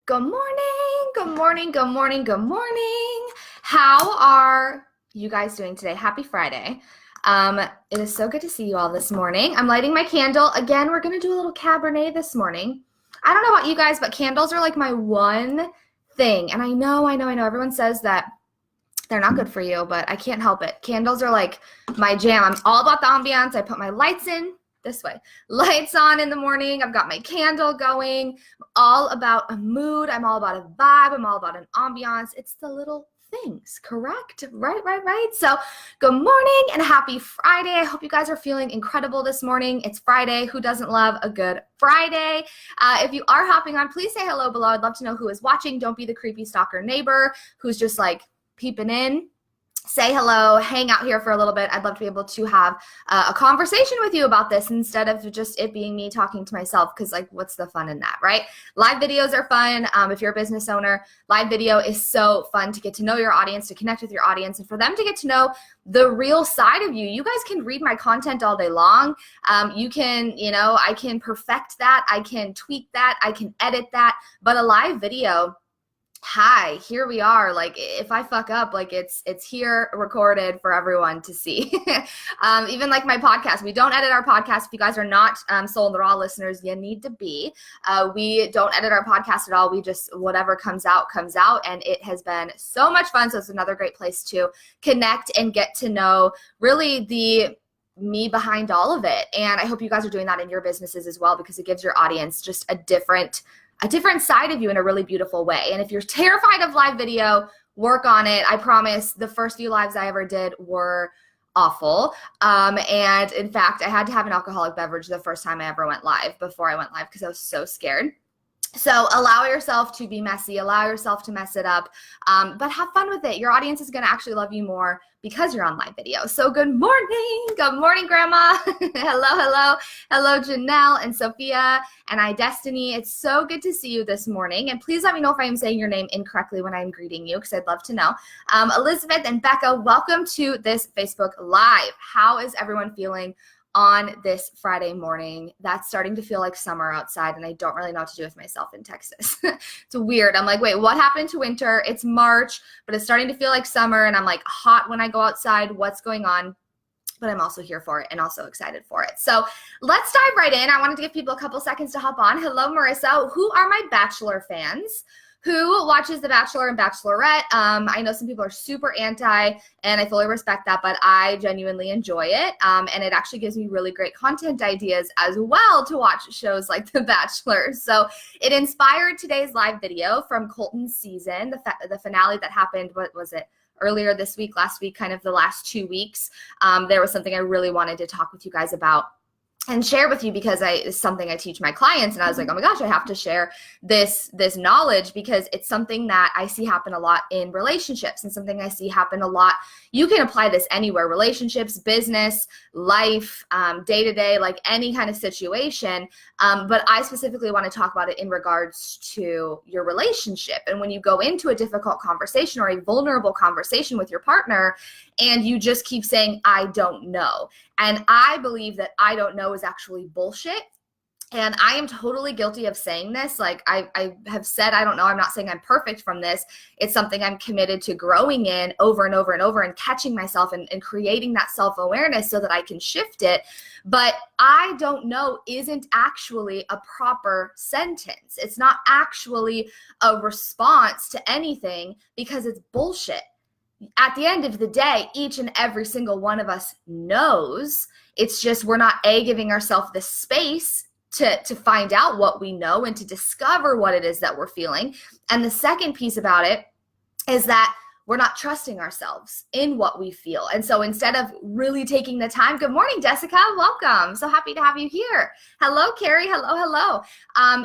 Good morning, good morning, good morning, good morning. How are you guys doing today? Happy Friday. It is so good to see you all this morning. I'm lighting my candle. Again, we're going to do a little Cabernet this morning. I don't know about you guys, but candles are like my one thing. And I know, everyone says that they're not good for you, but I can't help it. Candles are like my jam. I'm all about the ambiance. I put my lights in this way. Lights on in the morning. I've got my candle going. I'm all about a mood. I'm all about a vibe. I'm all about an ambiance. It's the little things, correct? Right. So good morning and happy Friday. I hope you guys are feeling incredible this morning. It's Friday. Who doesn't love a good Friday? If you are hopping on, please say hello below. I'd love to know who is watching. Don't be the creepy stalker neighbor who's just like peeping in. Say hello, hang out here for a little bit. I'd love to be able to have a conversation with you about this instead of just it being me talking to myself, because like what's the fun in that, right? Live videos are fun. If you're a business owner, live video is so fun to get to know your audience, to connect with your audience, and for them to get to know the real side of you. You guys can read my content all day long. You can, I can perfect that. I can tweak that. I can edit that. But a live video, hi, here we are. Like if I fuck up, like it's here recorded for everyone to see. Even like my podcast, we don't edit our podcast. If you guys are not Soul in the Raw listeners, you need to be. We don't edit our podcast at all. We just, whatever comes out. And it has been so much fun. So it's another great place to connect and get to know really the me behind all of it. And I hope you guys are doing that in your businesses as well, because it gives your audience just a different side of you in a really beautiful way. And if you're terrified of live video, work on it. I promise the first few lives I ever did were awful. And in fact, I had to have an alcoholic beverage the first time I ever went live before I went live because I was so scared. So allow yourself to be messy, allow yourself to mess it up, but have fun with it. Your audience is going to actually love you more because you're on live video. So good morning, Grandma. Hello, Janelle and Sophia and Destiny. It's so good to see you this morning. And please let me know if I am saying your name incorrectly when I'm greeting you, because I'd love to know. Elizabeth and Becca, welcome to this Facebook Live. How is everyone feeling on this Friday morning? That's starting to feel like summer outside, and I don't really know what to do with myself in Texas. It's weird. I'm like, wait, what happened to winter? It's March, but it's starting to feel like summer, and I'm like hot when I go outside. What's going on? But I'm also here for it and also excited for it. So let's dive right in. I wanted to give people a couple seconds to hop on. Hello, Marissa. Who are my Bachelor fans? Who watches The Bachelor and Bachelorette? I know some people are super anti, and I fully respect that, but I genuinely enjoy it. And it actually gives me really great content ideas as well to watch shows like The Bachelor. So it inspired today's live video from Colton's season, the finale that happened, what was it? Earlier this week, last week, kind of the last 2 weeks. There was something I really wanted to talk with you guys about and share with you, because it's something I teach my clients, and I was like, oh my gosh, I have to share this knowledge, because it's something that I see happen a lot in relationships, and something I see happen a lot. You can apply this anywhere: relationships, business, life, day-to-day, like any kind of situation. But I specifically want to talk about it in regards to your relationship. And when you go into a difficult conversation or a vulnerable conversation with your partner, and you just keep saying, I don't know. And I believe that I don't know is actually bullshit. And I am totally guilty of saying this. Like I have said, I don't know. I'm not saying I'm perfect from this. It's something I'm committed to growing in over and over and over, and catching myself and creating that self-awareness so that I can shift it. But I don't know isn't actually a proper sentence. It's not actually a response to anything, because it's bullshit. At the end of the day, each and every single one of us knows. It's just we're not giving ourselves the space to find out what we know and to discover what it is that we're feeling. And the second piece about it is that we're not trusting ourselves in what we feel. And so instead of really taking the time, good morning, Jessica, welcome. So happy to have you here. Hello, Carrie, hello.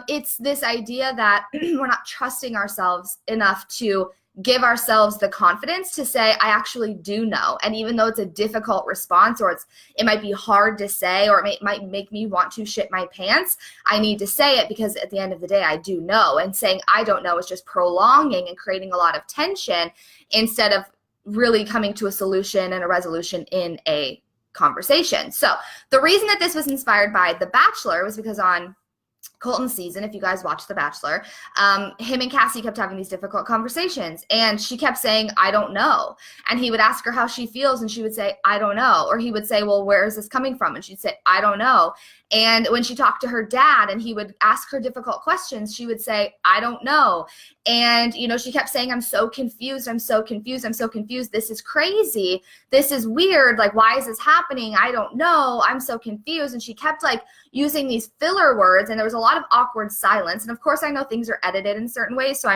It's this idea that we're not trusting ourselves enough to give ourselves the confidence to say, I actually do know. And even though it's a difficult response, or it might be hard to say, or it might make me want to shit my pants, I need to say it, because at the end of the day, I do know. And saying I don't know is just prolonging and creating a lot of tension instead of really coming to a solution and a resolution in a conversation. So the reason that this was inspired by The Bachelor was because on Colton's season, if you guys watch The Bachelor, him and Cassie kept having these difficult conversations, and she kept saying, I don't know. And he would ask her how she feels, and she would say, I don't know. Or he would say, well, where is this coming from? And she'd say, I don't know. And when she talked to her dad and he would ask her difficult questions, she would say, I don't know. And, you know, she kept saying, I'm so confused. I'm so confused. I'm so confused. This is crazy. This is weird. Like, why is this happening? I don't know. I'm so confused. And she kept like using these filler words, and there was a lot of awkward silence. And of course, I know things are edited in certain ways, so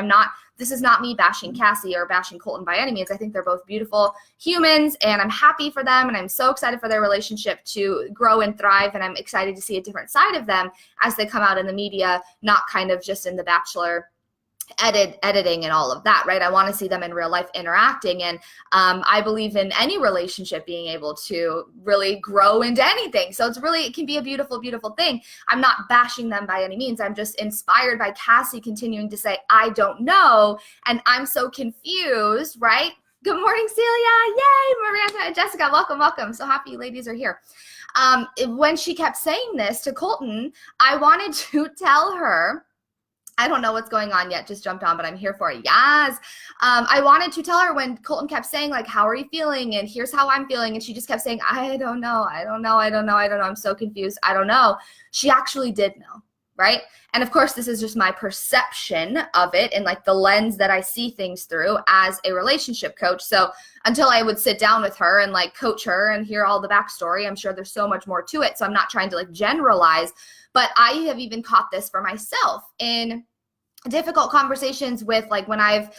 this is not me bashing Cassie or bashing Colton by any means. I think they're both beautiful humans, and I'm happy for them, and I'm so excited for their relationship to grow and thrive, and I'm excited to see a different side of them as they come out in the media, not kind of just in The Bachelor editing and all of that, right? I want to see them in real life interacting, and I believe in any relationship being able to really grow into anything. So it can be a beautiful, beautiful thing. I'm not bashing them by any means. I'm just inspired by Cassie continuing to say, I don't know, and I'm so confused, right? Good morning, Celia. Yay, Miranda and Jessica. Welcome, welcome. So happy you ladies are here. When she kept saying this to Colton, I wanted to tell her, I don't know what's going on yet, just jumped on, but I'm here for it. Yes. I wanted to tell her when Colton kept saying, like, how are you feeling? And here's how I'm feeling. And she just kept saying, I don't know. I don't know. I don't know. I don't know. I'm so confused. I don't know. She actually did know, right? And of course, this is just my perception of it and like the lens that I see things through as a relationship coach. So until I would sit down with her and like coach her and hear all the backstory, I'm sure there's so much more to it. So I'm not trying to like generalize, but I have even caught this for myself in difficult conversations with, like, when I've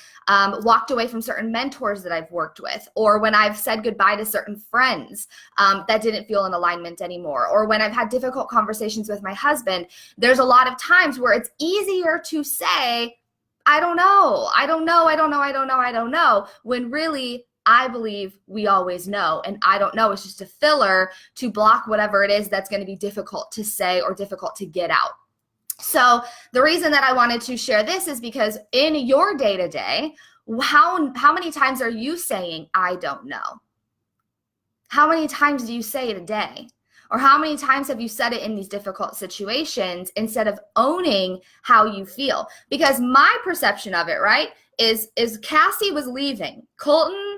walked away from certain mentors that I've worked with, or when I've said goodbye to certain friends that didn't feel in alignment anymore, or when I've had difficult conversations with my husband. There's a lot of times where it's easier to say, I don't know, I don't know, I don't know, I don't know, I don't know, when really I believe we always know, and I don't know is just a filler to block whatever it is that's going to be difficult to say or difficult to get out. So the reason that I wanted to share this is because in your day-to-day, how many times are you saying, I don't know? How many times do you say it a day? Or how many times have you said it in these difficult situations instead of owning how you feel? Because my perception of it, right, is Cassie was leaving. Colton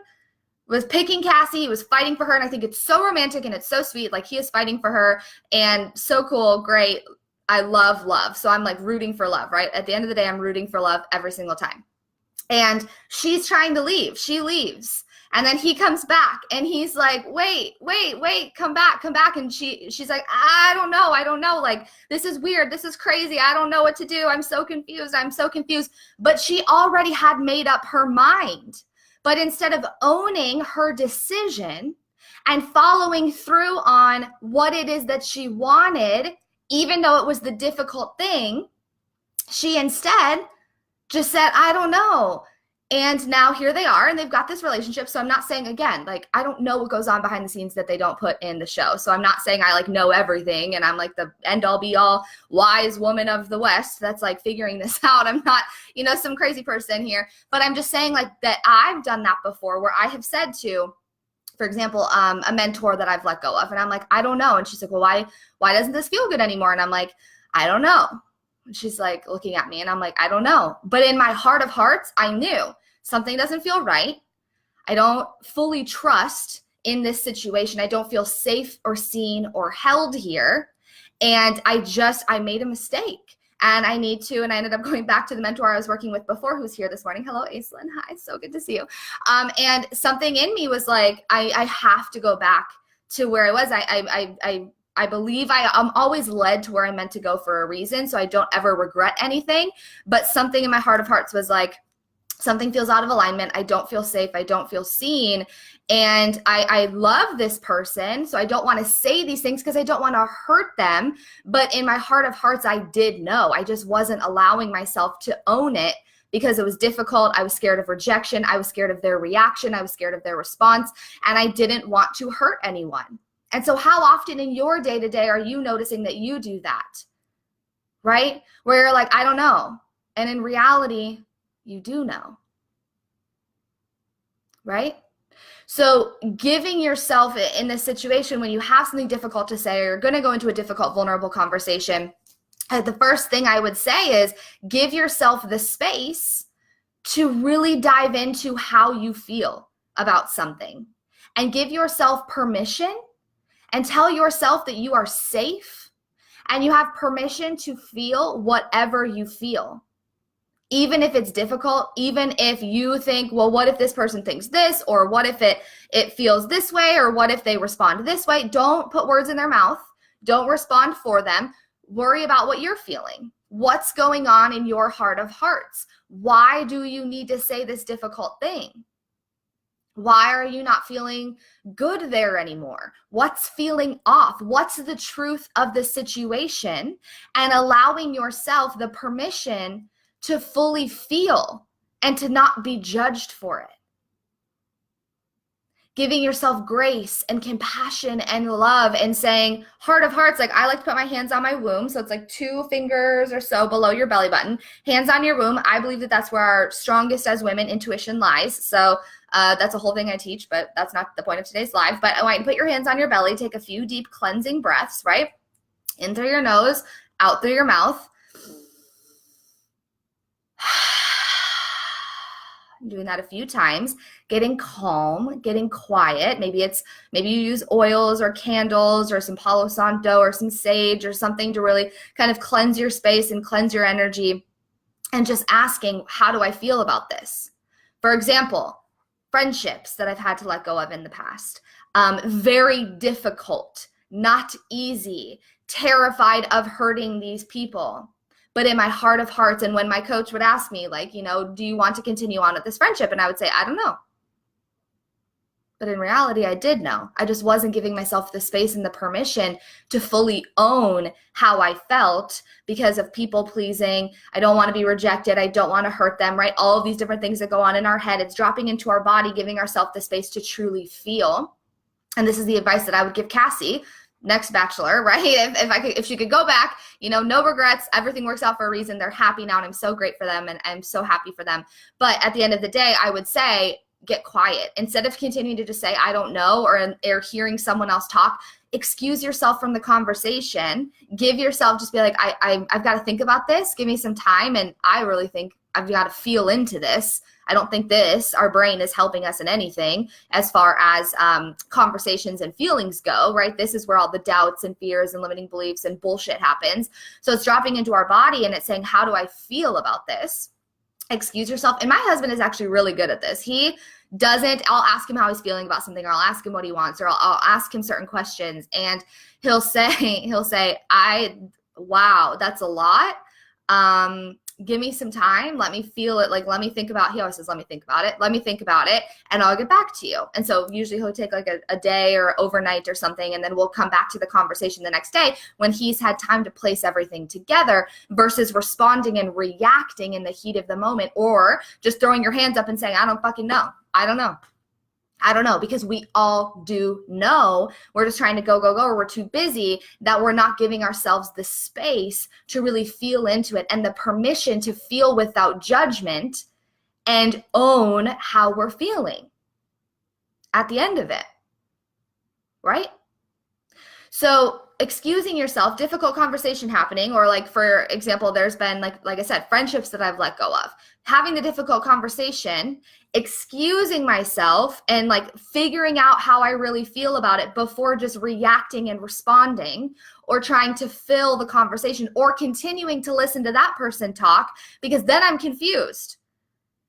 was picking Cassie, he was fighting for her, and I think it's so romantic and it's so sweet. Like, he is fighting for her, and so cool, great. I love love. So I'm like rooting for love, right? At the end of the day, I'm rooting for love every single time. And she's trying to leave. She leaves. And then he comes back and he's like, wait, come back. And she's like, I don't know. Like, this is weird. This is crazy. I don't know what to do. I'm so confused. But she already had made up her mind. But instead of owning her decision and following through on what it is that she wanted, even though it was the difficult thing, she instead just said, I don't know. And now here they are, and they've got this relationship. So I'm not saying, again, like, I don't know what goes on behind the scenes that they don't put in the show. So I'm not saying I like know everything and I'm like the end all be all wise woman of the West that's like figuring this out. I'm not, some crazy person here, but I'm just saying like that I've done that before, where I have said to, for example, a mentor that I've let go of, and I'm like, I don't know. And she's like, well, why doesn't this feel good anymore? And I'm like, I don't know. And she's like looking at me, and I'm like, I don't know. But in my heart of hearts, I knew something doesn't feel right. I don't fully trust in this situation. I don't feel safe or seen or held here. And I made a mistake. And I ended up going back to the mentor I was working with before, who's here this morning. Hello, Aislinn. Hi, so good to see you. And something in me was like, I have to go back to where I was. I believe I'm always led to where I'm meant to go for a reason, so I don't ever regret anything. But something in my heart of hearts was like, something feels out of alignment. I don't feel safe. I don't feel seen. And I love this person, so I don't want to say these things because I don't want to hurt them. But in my heart of hearts, I did know. I just wasn't allowing myself to own it because it was difficult. I was scared of rejection. I was scared of their reaction. I was scared of their response. And I didn't want to hurt anyone. And so how often in your day-to-day are you noticing that you do that, right? Where you're like, I don't know. And in reality, you do know, right? So giving yourself in this situation when you have something difficult to say, or you're going to go into a difficult, vulnerable conversation, The first thing I would say is give yourself the space to really dive into how you feel about something, and give yourself permission and tell yourself that you are safe and you have permission to feel whatever you feel. Even if it's difficult, even if you think, well, what if this person thinks this, or what if it feels this way, or what if they respond this way? Don't put words in their mouth. Don't respond for them. Worry about what you're feeling. What's going on in your heart of hearts? Why do you need to say this difficult thing? Why are you not feeling good there anymore? What's feeling off? What's the truth of the situation? And allowing yourself the permission to fully feel and to not be judged for it. Giving yourself grace and compassion and love, and saying, heart of hearts, like I like to put my hands on my womb. So it's like 2 fingers or so below your belly button, hands on your womb. I believe that that's where our strongest as women intuition lies. So that's a whole thing I teach, but that's not the point of today's live. But I want you to put your hands on your belly, take a few deep cleansing breaths, right? In through your nose, out through your mouth. Doing that a few times, getting calm, getting quiet. Maybe you use oils or candles or some Palo Santo or some sage or something to really kind of cleanse your space and cleanse your energy, and just asking, how do I feel about this? For example, friendships that I've had to let go of in the past. Very difficult, not easy, terrified of hurting these people. But in my heart of hearts, and when my coach would ask me, like, do you want to continue on with this friendship? And I would say, I don't know. But in reality, I did know. I just wasn't giving myself the space and the permission to fully own how I felt because of people pleasing. I don't want to be rejected. I don't want to hurt them, right? All of these different things that go on in our head. It's dropping into our body, giving ourselves the space to truly feel. And this is the advice that I would give Cassie, next bachelor, right? If she could go back, no regrets, everything works out for a reason. They're happy now, and I'm so great for them, and I'm so happy for them. But at the end of the day, I would say, get quiet. Instead of continuing to just say, I don't know, or hearing someone else talk, excuse yourself from the conversation. Give yourself, just be like, I've got to think about this. Give me some time. And I really think I've got to feel into this. I don't think our brain is helping us in anything as far as conversations and feelings go, right? This is where all the doubts and fears and limiting beliefs and bullshit happens. So it's dropping into our body, and it's saying, how do I feel about this? Excuse yourself. And my husband is actually really good at this. I'll ask him how he's feeling about something, or I'll ask him what he wants, or I'll ask him certain questions, and he'll say, wow, that's a lot. Give me some time. Let me feel it. Like, let me think about, he always says, let me think about it. Let me think about it, and I'll get back to you. And so usually he'll take like a day or overnight or something, and then we'll come back to the conversation the next day when he's had time to place everything together, versus responding and reacting in the heat of the moment, or just throwing your hands up and saying, I don't fucking know. I don't know, because we all do know. We're just trying to go, or we're too busy that we're not giving ourselves the space to really feel into it and the permission to feel without judgment and own how we're feeling at the end of it, right? So excusing yourself, difficult conversation happening, or like, for example, there's been like I said, friendships that I've let go of, having the difficult conversation, excusing myself and like figuring out how I really feel about it before just reacting and responding, or trying to fill the conversation, or continuing to listen to that person talk, because then I'm confused,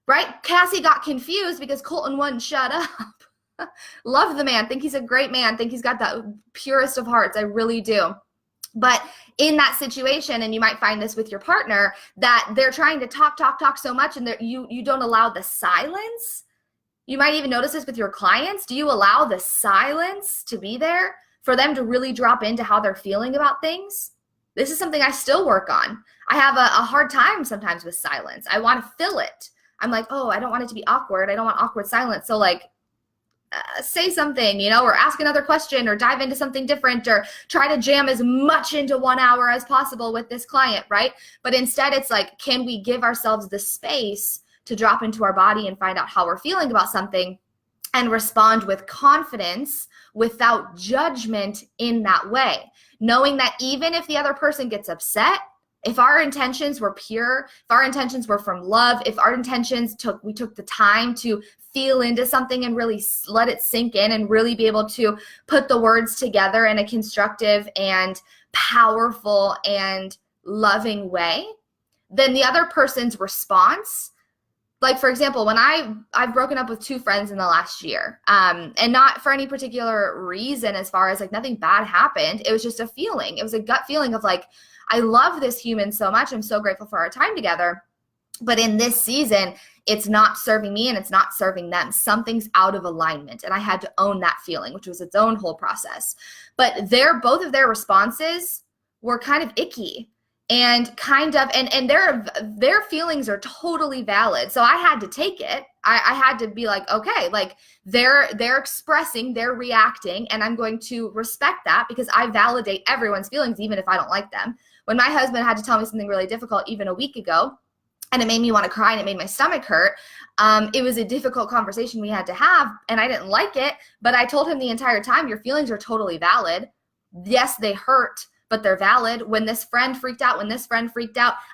right? Cassie got confused because Colton wouldn't shut up. Love the man, think he's a great man, think he's got the purest of hearts, I really do. But in that situation, and you might find this with your partner, that they're trying to talk so much, and you don't allow the silence. You might even notice this with your clients. Do you allow the silence to be there for them to really drop into how they're feeling about things? This is something I still work on. I have a hard time sometimes with silence. I want to fill it. I'm like, I don't want it to be awkward. I don't want awkward silence. So like, say something, or ask another question, or dive into something different, or try to jam as much into 1 hour as possible with this client, right? But instead it's like, can we give ourselves the space to drop into our body and find out how we're feeling about something, and respond with confidence without judgment in that way, knowing that even if the other person gets upset, If our intentions were pure, if our intentions were from love, if our intentions we took the time to feel into something and really let it sink in and really be able to put the words together in a constructive and powerful and loving way, then the other person's response, like for example, when I've broken up with 2 friends in the last year, and not for any particular reason, as far as like nothing bad happened. It was just a feeling. It was a gut feeling of like, I love this human so much. I'm so grateful for our time together. But in this season, it's not serving me and it's not serving them. Something's out of alignment. And I had to own that feeling, which was its own whole process. But both of their responses were kind of icky. And kind of, and their feelings are totally valid. So I had to take it. I had to be like, okay, like they're expressing, they're reacting, and I'm going to respect that because I validate everyone's feelings, even if I don't like them. When my husband had to tell me something really difficult even a week ago, and it made me want to cry and it made my stomach hurt, it was a difficult conversation we had to have, and I didn't like it, but I told him the entire time, your feelings are totally valid. Yes, they hurt, but they're valid. When this friend freaked out,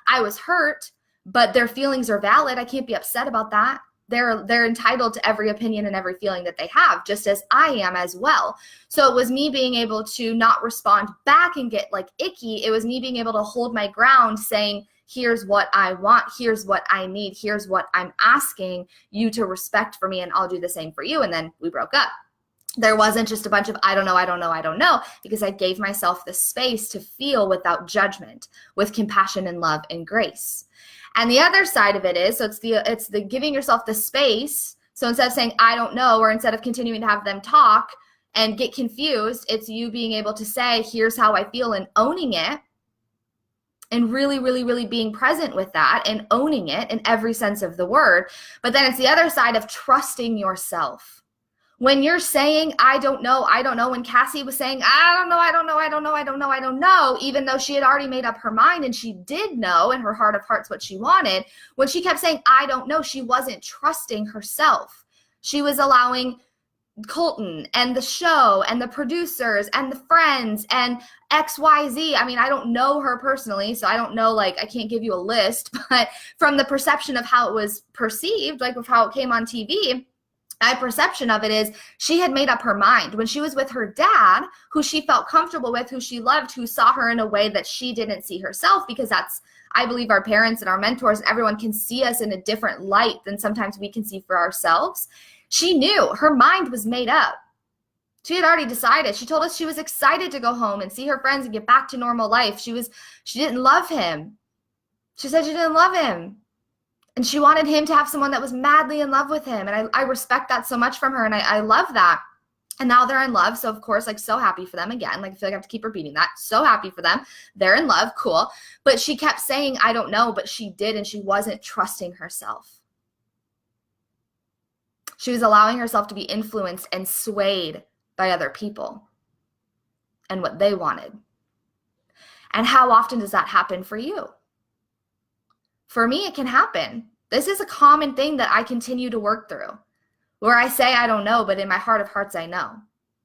I was hurt, but their feelings are valid. I can't be upset about that. They're entitled to every opinion and every feeling that they have, just as I am as well. So it was me being able to not respond back and get like icky. It was me being able to hold my ground, saying, here's what I want, here's what I need, here's what I'm asking you to respect for me, and I'll do the same for you. And then we broke up. There wasn't just a bunch of I don't know, because I gave myself the space to feel without judgment, with compassion and love and grace. And the other side of it is, so it's the giving yourself the space. So instead of saying I don't know, or instead of continuing to have them talk and get confused, it's you being able to say, here's how I feel, and owning it, and really, really, really being present with that and owning it in every sense of the word. But then it's the other side of trusting yourself. When you're saying, I don't know, when Cassie was saying, I don't know, even though she had already made up her mind and she did know in her heart of hearts what she wanted, when she kept saying, I don't know, she wasn't trusting herself. She was allowing Colton and the show and the producers and the friends and XYZ. I mean, I don't know her personally, so I don't know, like, I can't give you a list, but from the perception of how it was perceived, like with how it came on TV, my perception of it is she had made up her mind. When she was with her dad, who she felt comfortable with, who she loved, who saw her in a way that she didn't see herself, because that's, I believe, our parents and our mentors and everyone can see us in a different light than sometimes we can see for ourselves. She knew her mind was made up. She had already decided. She told us she was excited to go home and see her friends and get back to normal life. She didn't love him. She said she didn't love him. And she wanted him to have someone that was madly in love with him. And I respect that so much from her. And I love that. And now they're in love. So of course, like, so happy for them again. Like, I feel like I have to keep repeating that. So happy for them. They're in love. Cool. But she kept saying, I don't know, but she did. And she wasn't trusting herself. She was allowing herself to be influenced and swayed by other people and what they wanted. And how often does that happen for you? For me, it can happen. This is a common thing that I continue to work through, where I say I don't know, but in my heart of hearts, I know.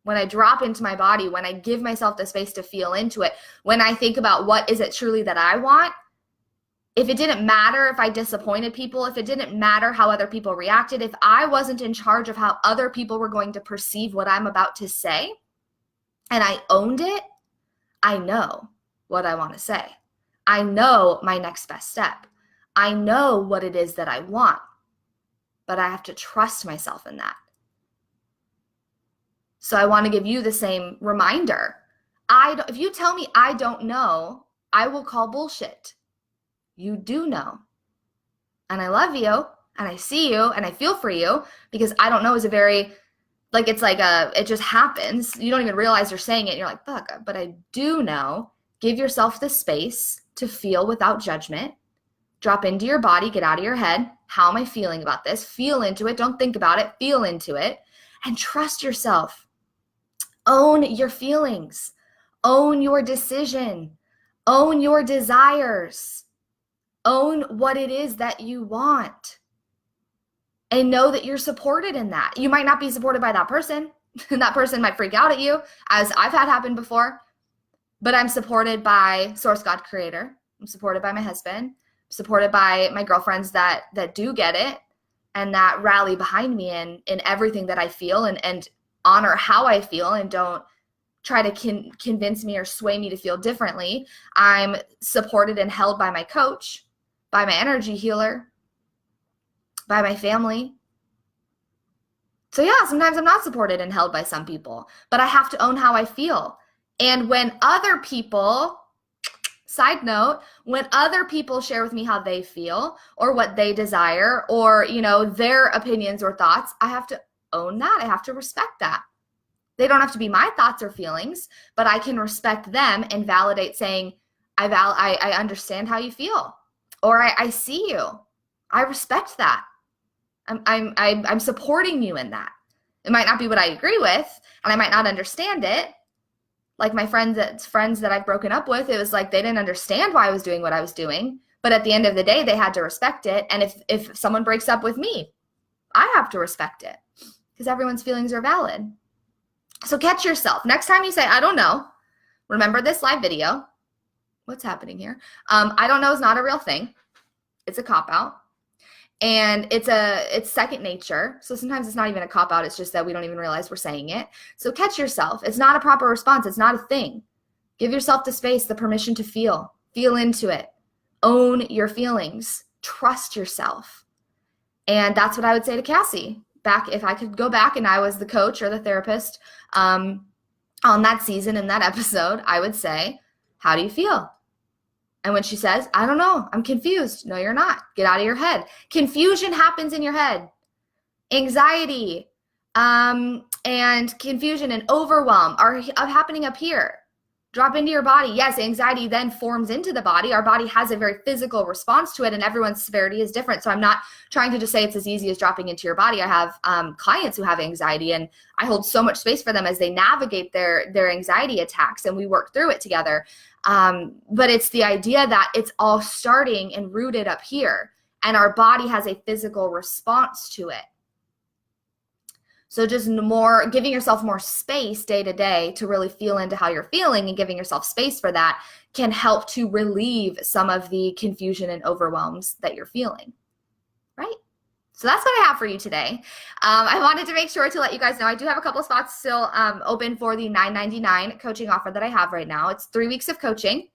When I drop into my body, when I give myself the space to feel into it, when I think about what is it truly that I want, if it didn't matter if I disappointed people, if it didn't matter how other people reacted, if I wasn't in charge of how other people were going to perceive what I'm about to say, and I owned it, I know what I want to say. I know my next best step. I know what it is that I want, but I have to trust myself in that. So I want to give you the same reminder. If you tell me I don't know, I will call bullshit. You do know. And I love you, and I see you, and I feel for you, because I don't know is a very, like, it's like it just happens. You don't even realize you're saying it. And you're like, fuck, but I do know. Give yourself the space to feel without judgment. Drop into your body, get out of your head. How am I feeling about this? Feel into it. Don't think about it. Feel into it. And trust yourself. Own your feelings. Own your decision. Own your desires. Own what it is that you want. And know that you're supported in that. You might not be supported by that person. And that person might freak out at you, as I've had happen before. But I'm supported by Source God Creator, I'm supported by my husband, supported by my girlfriends that do get it and that rally behind me in everything that I feel and honor how I feel and don't try to convince me or sway me to feel differently. I'm supported and held by my coach, by my energy healer, by my family. So yeah, sometimes I'm not supported and held by some people, but I have to own how I feel. And when other people, side note, when other people share with me how they feel or what they desire or, their opinions or thoughts, I have to own that. I have to respect that. They don't have to be my thoughts or feelings, but I can respect them and validate saying, I understand how you feel, or I see you. I respect that. I'm supporting you in that. It might not be what I agree with, and I might not understand it. Like my friends that I've broken up with, it was like they didn't understand why I was doing what I was doing, but at the end of the day, they had to respect it. And if someone breaks up with me, I have to respect it because everyone's feelings are valid. So catch yourself. Next time you say, I don't know, remember this live video. What's happening here? I don't know is not a real thing. It's a cop-out. And it's second nature. So sometimes it's not even a cop-out. It's just that we don't even realize we're saying it. So catch yourself. It's not a proper response. It's not a thing. Give yourself the space, the permission to feel. Feel into it. Own your feelings. Trust yourself. And that's what I would say to Cassie. If I could go back and I was the coach or the therapist on that season in that episode, I would say, how do you feel? And when she says, I don't know, I'm confused. No, you're not. Get out of your head. Confusion happens in your head. Anxiety and confusion and overwhelm are happening up here. Drop into your body. Yes, anxiety then forms into the body. Our body has a very physical response to it, and everyone's severity is different. So I'm not trying to just say it's as easy as dropping into your body. I have clients who have anxiety, and I hold so much space for them as they navigate their anxiety attacks, and we work through it together. But it's the idea that it's all starting and rooted up here, and our body has a physical response to it. So just giving yourself more space day to day to really feel into how you're feeling and giving yourself space for that can help to relieve some of the confusion and overwhelms that you're feeling, right? So that's what I have for you today. I wanted to make sure to let you guys know I do have a couple of spots still open for the $9.99 coaching offer that I have right now. It's 3 weeks of coaching.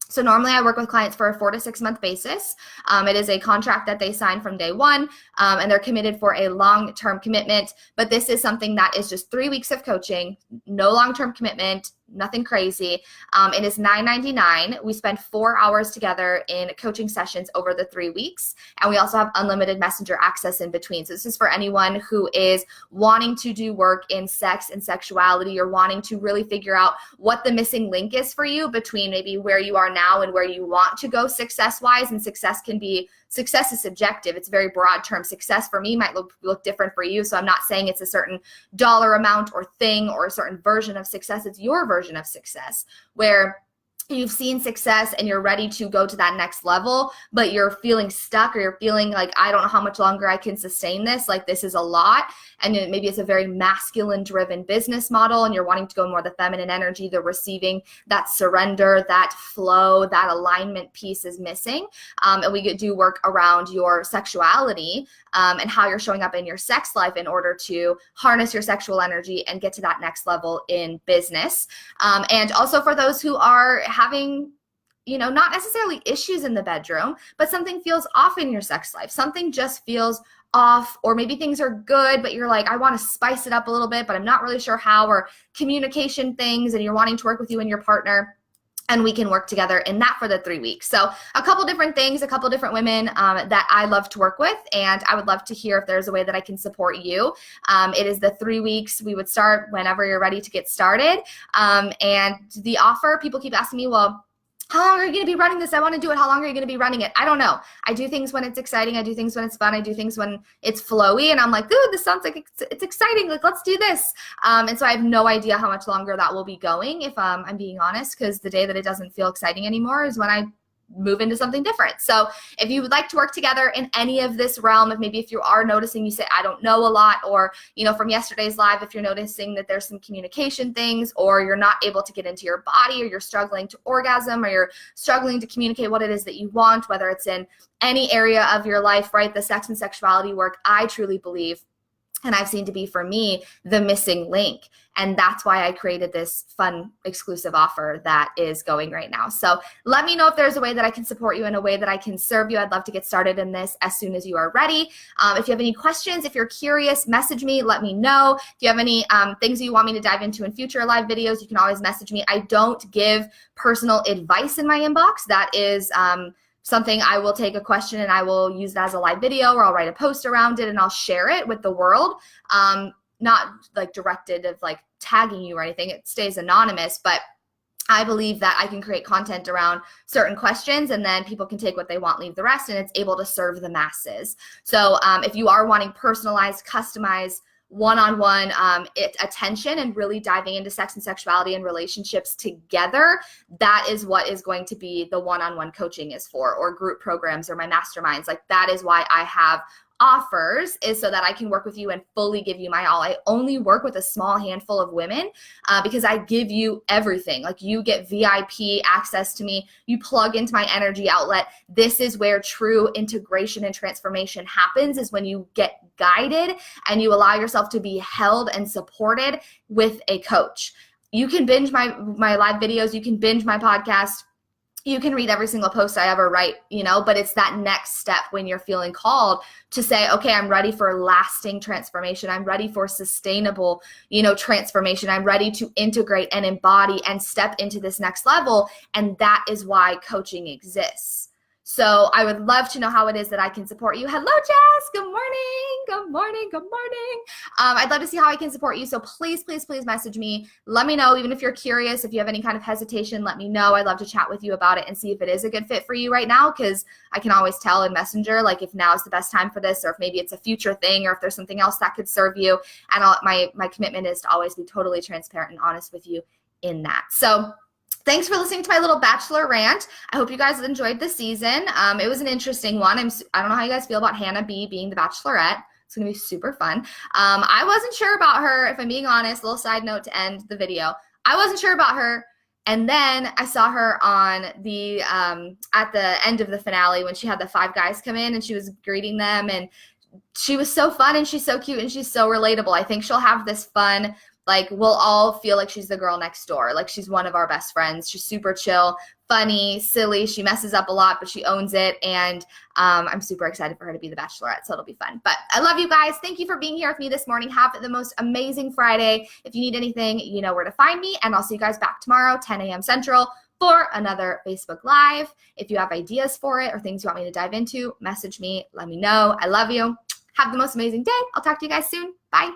So normally I work with clients for a 4 to 6 month basis. It is a contract that they sign from day one, and they're committed for a long-term commitment. But this is something that is just 3 weeks of coaching, no long-term commitment, nothing crazy. It is $9.99. We spend 4 hours together in coaching sessions over the 3 weeks. And we also have unlimited messenger access in between. So this is for anyone who is wanting to do work in sex and sexuality, or wanting to really figure out what the missing link is for you between maybe where you are now and where you want to go success-wise. And success is subjective. It's a very broad term. Success for me might look different for you. So I'm not saying it's a certain dollar amount or thing or a certain version of success. It's your version of success where you've seen success and you're ready to go to that next level, but you're feeling stuck, or you're feeling like, I don't know how much longer I can sustain this. Like, this is a lot. And maybe it's a very masculine driven business model, and you're wanting to go more the feminine energy, the receiving, that surrender, that flow, that alignment piece is missing. And we do work around your sexuality and how you're showing up in your sex life in order to harness your sexual energy and get to that next level in business. And also for those who are having, not necessarily issues in the bedroom, but something feels off in your sex life. Something just feels off, or maybe things are good, but you're like, I want to spice it up a little bit, but I'm not really sure how, or communication things, and you're wanting to work with you and your partner. And we can work together in that for the 3 weeks. So a couple different things, a couple different women that I love to work with. And I would love to hear if there's a way that I can support you. It is the 3 weeks. We would start whenever you're ready to get started. And the offer, people keep asking me, well, how long are you going to be running this? I want to do it. How long are you going to be running it? I don't know. I do things when it's exciting. I do things when it's fun. I do things when it's flowy. And I'm like, dude, this sounds like it's exciting. Like, let's do this. And so I have no idea how much longer that will be going, if I'm being honest, because the day that it doesn't feel exciting anymore is when I move into something different. So if you would like to work together in any of this realm, if you are noticing, you say, I don't know a lot, or, from yesterday's live, if you're noticing that there's some communication things, or you're not able to get into your body, or you're struggling to orgasm, or you're struggling to communicate what it is that you want, whether it's in any area of your life, right? The sex and sexuality work, I truly believe, and I've seen to be, for me, the missing link. And that's why I created this fun exclusive offer that is going right now. So let me know if there's a way that I can support you, in a way that I can serve you. I'd love to get started in this as soon as you are ready. If you have any questions, if you're curious, message me, let me know. If you have any things that you want me to dive into in future live videos, you can always message me. I don't give personal advice in my inbox. That is something I will take a question and I will use it as a live video, or I'll write a post around it and I'll share it with the world. Not like directed of like tagging you or anything. It stays anonymous, but I believe that I can create content around certain questions, and then people can take what they want, leave the rest, and it's able to serve the masses. So if you are wanting personalized, customized, one-on-one attention and really diving into sex and sexuality and relationships together, that is what is going to be the one-on-one coaching is for, or group programs, or my masterminds. Like, that is why I have offers, is so that I can work with you and fully give you my all. I only work with a small handful of women because I give you everything. Like, you get VIP access to me. You plug into my energy outlet. This is where true integration and transformation happens, is when you get guided and you allow yourself to be held and supported with a coach. You can binge my live videos. You can binge my podcast. You can read every single post I ever write, but it's that next step when you're feeling called to say, okay, I'm ready for lasting transformation. I'm ready for sustainable, transformation. I'm ready to integrate and embody and step into this next level. And that is why coaching exists. So I would love to know how it is that I can support you. Hello, Jess. Good morning. Good morning. Good morning. I'd love to see how I can support you. So please, please, please message me. Let me know. Even if you're curious, if you have any kind of hesitation, let me know. I'd love to chat with you about it and see if it is a good fit for you right now, because I can always tell in Messenger, like, if now is the best time for this, or if maybe it's a future thing, or if there's something else that could serve you. And my commitment is to always be totally transparent and honest with you in that. So thanks for listening to my little Bachelor rant. I hope you guys enjoyed the season. It was an interesting one. I don't know how you guys feel about Hannah B being the Bachelorette. It's going to be super fun. I wasn't sure about her, if I'm being honest. A little side note to end the video. I wasn't sure about her. And then I saw her on the at the end of the finale when she had the 5 guys come in and she was greeting them. And she was so fun, and she's so cute, and she's so relatable. I think she'll have this fun, like, we'll all feel like she's the girl next door. Like, she's one of our best friends. She's super chill, funny, silly. She messes up a lot, but she owns it. And I'm super excited for her to be the Bachelorette, so it'll be fun. But I love you guys. Thank you for being here with me this morning. Have the most amazing Friday. If you need anything, you know where to find me. And I'll see you guys back tomorrow, 10 a.m. Central, for another Facebook Live. If you have ideas for it or things you want me to dive into, message me. Let me know. I love you. Have the most amazing day. I'll talk to you guys soon. Bye.